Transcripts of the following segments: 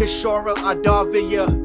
Keshara Adaviya.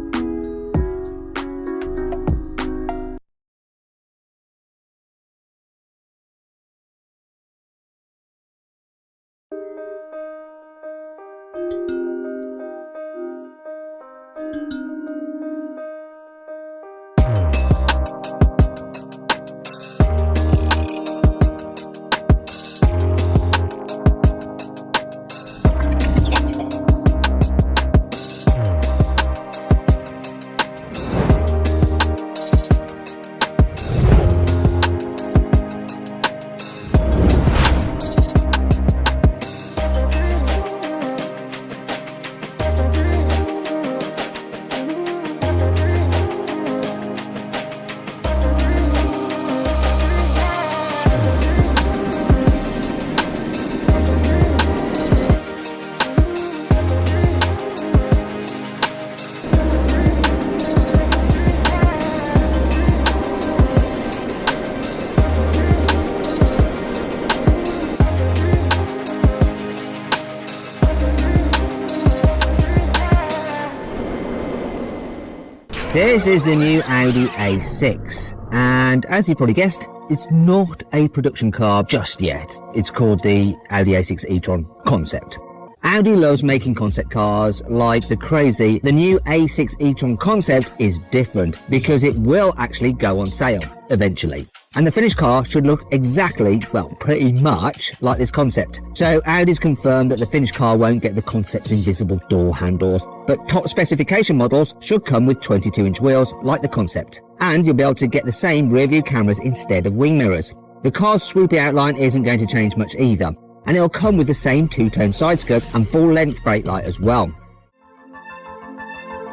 This is the new Audi A6, and as you probably guessed, it's not a production car just yet. It's called the Audi A6 e-tron concept. Audi loves making concept cars like the crazy. The new A6 e-tron concept is different because it will actually go on sale eventually. And the finished car should look exactly, well, pretty much like this concept. So Audi's confirmed that the finished car won't get the concept's invisible door handles, but top specification models should come with 22-inch wheels like the concept. And you'll be able to get the same rear view cameras instead of wing mirrors. The car's swoopy outline isn't going to change much either, and it'll come with the same two-tone side skirts and full-length brake light as well.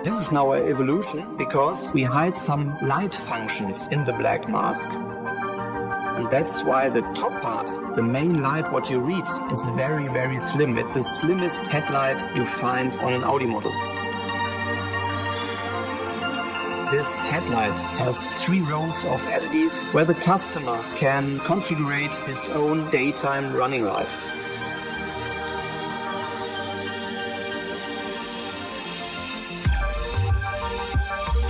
This is now an evolution because we hide some light functions in the black mask. And that's why the top part, the main light what you read, is very, very slim. It's the slimmest headlight you find on an Audi model. This headlight has 3 rows of LEDs where the customer can configure his own daytime running light.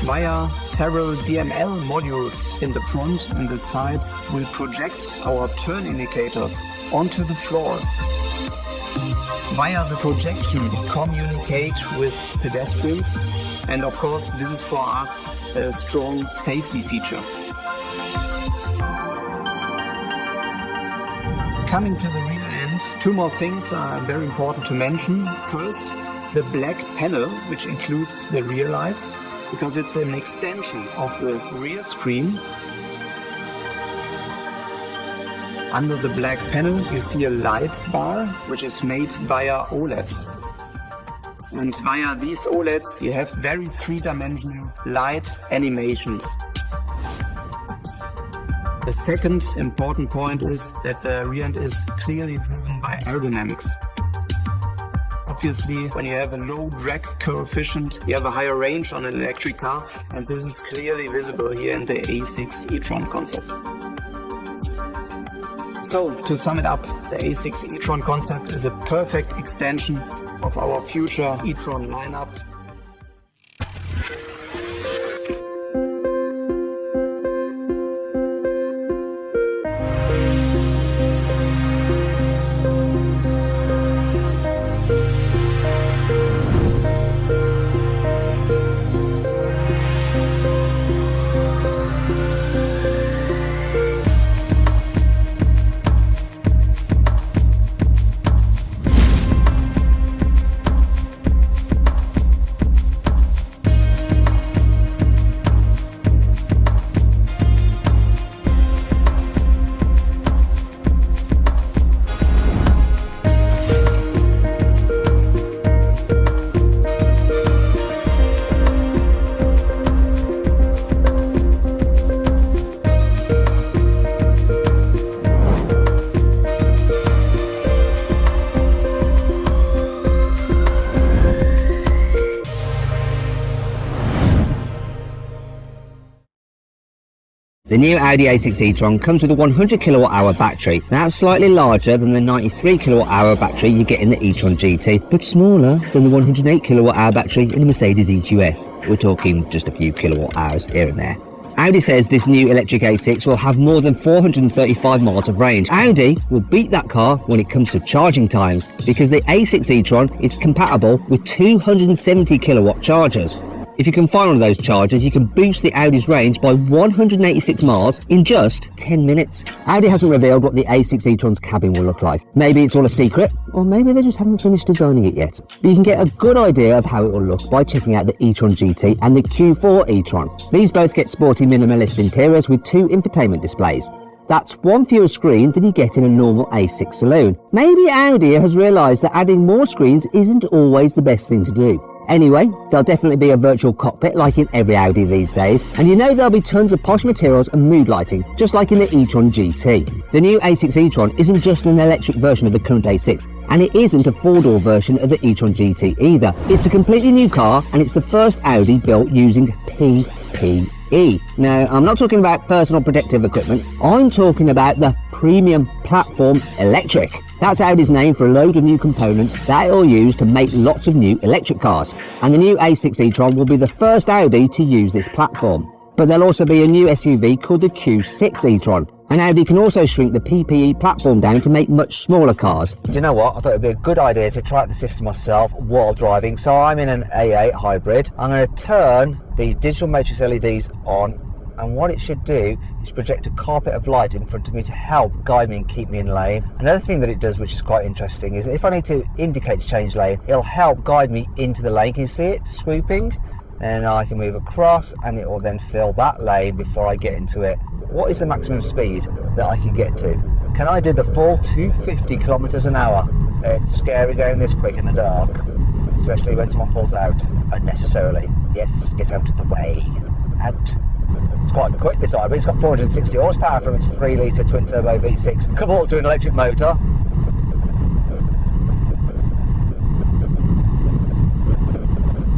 Via several DML modules in the front and the side, we project our turn indicators onto the floor. Via the projection, we communicate with pedestrians, and of course this is for us a strong safety feature. Coming to the rear end, 2 more things are very important to mention. First, the black panel, which includes the rear lights, because it's an extension of the rear screen. Under the black panel you see a light bar which is made via OLEDs. And via these OLEDs you have very 3-dimensional light animations. The second important point is that the rear end is clearly driven by aerodynamics. Obviously, when you have a low drag coefficient, you have a higher range on an electric car, and this is clearly visible here in the A6 e-tron concept. So, to sum it up, the A6 e-tron concept is a perfect extension of our future e-tron lineup. The new Audi A6 e-tron comes with a 100 kilowatt-hour battery. That's slightly larger than the 93 kilowatt-hour battery you get in the e-tron GT, but smaller than the 108 kilowatt-hour battery in the Mercedes EQS. We're talking just a few kilowatt-hours here and there. Audi says this new electric A6 will have more than 435 miles of range. Audi will beat that car when it comes to charging times, because the A6 e-tron is compatible with 270 kilowatt chargers. If you can find one of those chargers, you can boost the Audi's range by 186 miles in just 10 minutes. Audi hasn't revealed what the A6 e-tron's cabin will look like. Maybe it's all a secret, or maybe they just haven't finished designing it yet. But you can get a good idea of how it will look by checking out the e-tron GT and the Q4 e-tron. These both get sporty minimalist interiors with 2 infotainment displays. That's one fewer screen than you get in a normal A6 saloon. Maybe Audi has realised that adding more screens isn't always the best thing to do. Anyway, there'll definitely be a virtual cockpit like in every Audi these days, and you know there'll be tons of posh materials and mood lighting, just like in the e-tron GT. The new A6 e-tron isn't just an electric version of the current A6, and it isn't a 4-door version of the e-tron GT either. It's a completely new car, and it's the first Audi built using PPE. Now, I'm not talking about personal protective equipment, I'm talking about the Premium Platform Electric. That's Audi's name for a load of new components that it'll use to make lots of new electric cars. And the new A6 e-tron will be the first Audi to use this platform. But there'll also be a new SUV called the Q6 e-tron. And Audi can also shrink the PPE platform down to make much smaller cars. Do you know what? I thought it'd be a good idea to try out the system myself while driving. So I'm in an A8 hybrid. I'm going to turn the digital matrix LEDs on, and what it should do is project a carpet of light in front of me to help guide me and keep me in lane. Another thing that it does, which is quite interesting, is if I need to indicate to change lane, it'll help guide me into the lane. Can you see it swooping? Then I can move across and it will then fill that lane before I get into it. What is the maximum speed that I can get to? Can I do the full 250 kilometers an hour? It's scary going this quick in the dark, especially when someone pulls out unnecessarily. Yes, get out of the way. Out. It's quite quick, this hybrid. It's got 460 horsepower from its 3-litre twin-turbo V6 coupled to an electric motor.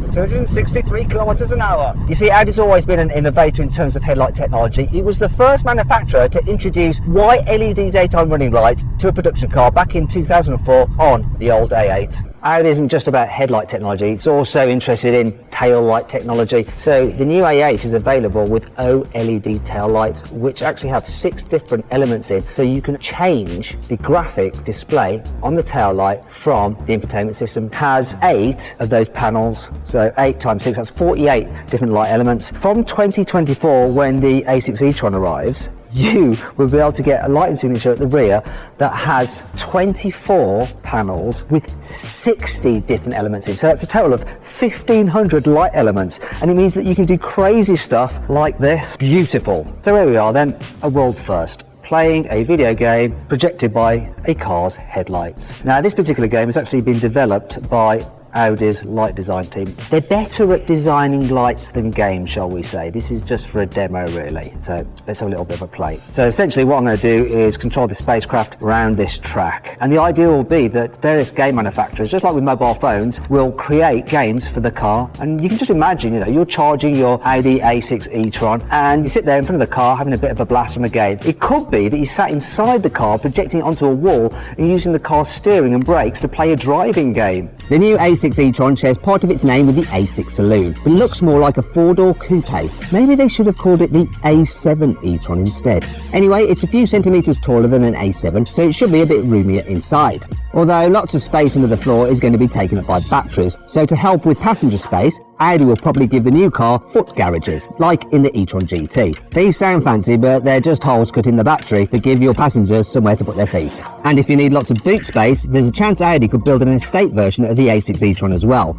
...263 kilometers an hour. You see, Audi's always been an innovator in terms of headlight technology. It was the first manufacturer to introduce white LED daytime running lights to a production car back in 2004 on the old A8. Audi isn't just about headlight technology, it's also interested in tail light technology. So the new A8 is available with OLED tail lights, which actually have 6 different elements in, so you can change the graphic display on the tail light from the infotainment system. It has 8 of those panels, so 8 times 6, that's 48 different light elements. From 2024, when the A6 e-tron arrives, you will be able to get a lighting signature at the rear that has 24 panels with 60 different elements in. So that's a total of 1,500 light elements, and it means that you can do crazy stuff like this. Beautiful. So here we are then, a world first. Playing a video game projected by a car's headlights. Now, this particular game has actually been developed by Audi's light design team. They're better at designing lights than games, shall we say. This is just for a demo, really. So let's have a little bit of a play. So essentially what I'm going to do is control the spacecraft around this track. And the idea will be that various game manufacturers, just like with mobile phones, will create games for the car. And you can just imagine, you know, you're charging your Audi A6 e-tron and you sit there in front of the car having a bit of a blast from a game. It could be that you sat inside the car projecting it onto a wall and using the car's steering and brakes to play a driving game. The new A6 e-tron shares part of its name with the A6 Saloon, but looks more like a 4-door coupe. Maybe they should have called it the A7 e-tron instead. Anyway, it's a few centimetres taller than an A7, so it should be a bit roomier inside. Although lots of space under the floor is going to be taken up by batteries, so to help with passenger space, Audi will probably give the new car foot garages, like in the e-tron GT. These sound fancy, but they're just holes cut in the battery that give your passengers somewhere to put their feet. And if you need lots of boot space, there's a chance Audi could build an estate version of the A6 e-tron as well.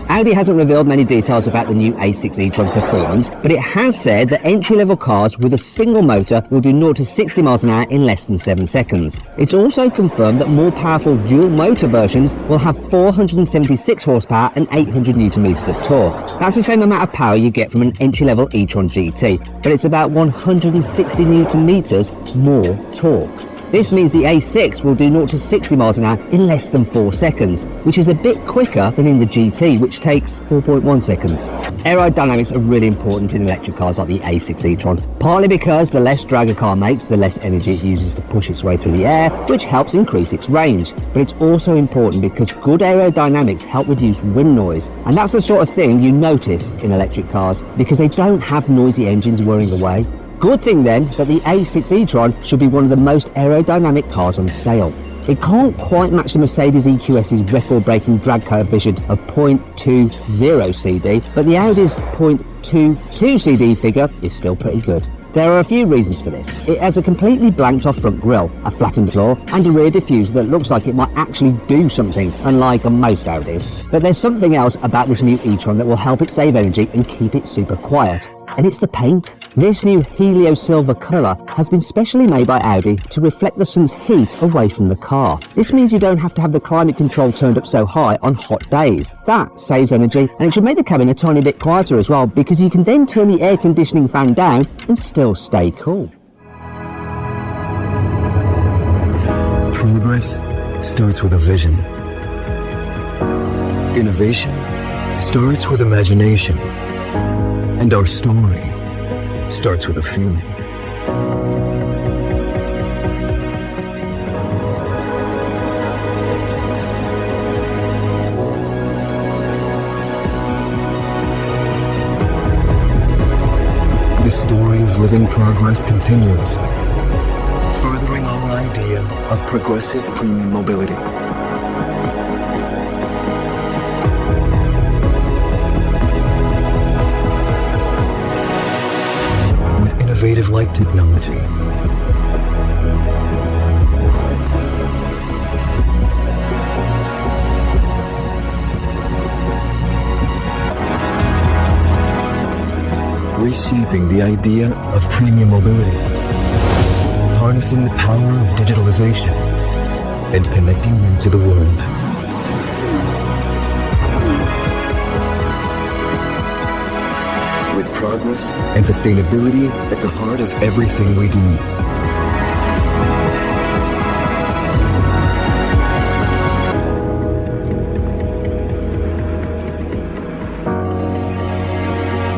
Audi hasn't revealed many details about the new A6 e-tron's performance, but it has said that entry-level cars with a single motor will do 0 to 60 miles an hour in less than 7 seconds. It's also confirmed that more powerful dual-motor versions will have 476 horsepower and 800 Nm of torque. That's the same amount of power you get from an entry-level e-tron GT, but it's about 160 Nm more torque. This means the A6 will do 0 to 60 miles an hour in less than 4 seconds, which is a bit quicker than in the GT, which takes 4.1 seconds. Aerodynamics are really important in electric cars like the A6 e-tron, partly because the less drag a car makes, the less energy it uses to push its way through the air, which helps increase its range. But it's also important because good aerodynamics help reduce wind noise, and that's the sort of thing you notice in electric cars because they don't have noisy engines whirring away. Good thing then that the A6 e-tron should be one of the most aerodynamic cars on sale. It can't quite match the Mercedes EQS's record-breaking drag coefficient of 0.20 CD, but the Audi's 0.22 CD figure is still pretty good. There are a few reasons for this. It has a completely blanked off front grille, a flattened floor, and a rear diffuser that looks like it might actually do something, unlike on most Audis. But there's something else about this new e-tron that will help it save energy and keep it super quiet. And it's the paint. This new Helio Silver colour has been specially made by Audi to reflect the sun's heat away from the car. This means you don't have to have the climate control turned up so high on hot days. That saves energy, and it should make the cabin a tiny bit quieter as well, because you can then turn the air conditioning fan down and still stay cool. Progress starts with a vision. Innovation starts with imagination. And our story starts with a feeling. The story of living progress continues, furthering our idea of progressive premium mobility. Innovative light technology, reshaping the idea of premium mobility, harnessing the power of digitalization, and connecting you to the world. With progress and sustainability at the heart of everything we do.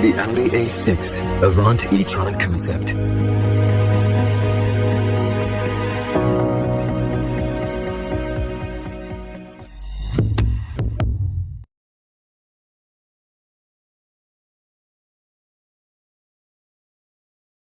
The Audi A6 Avant e-Tron concept.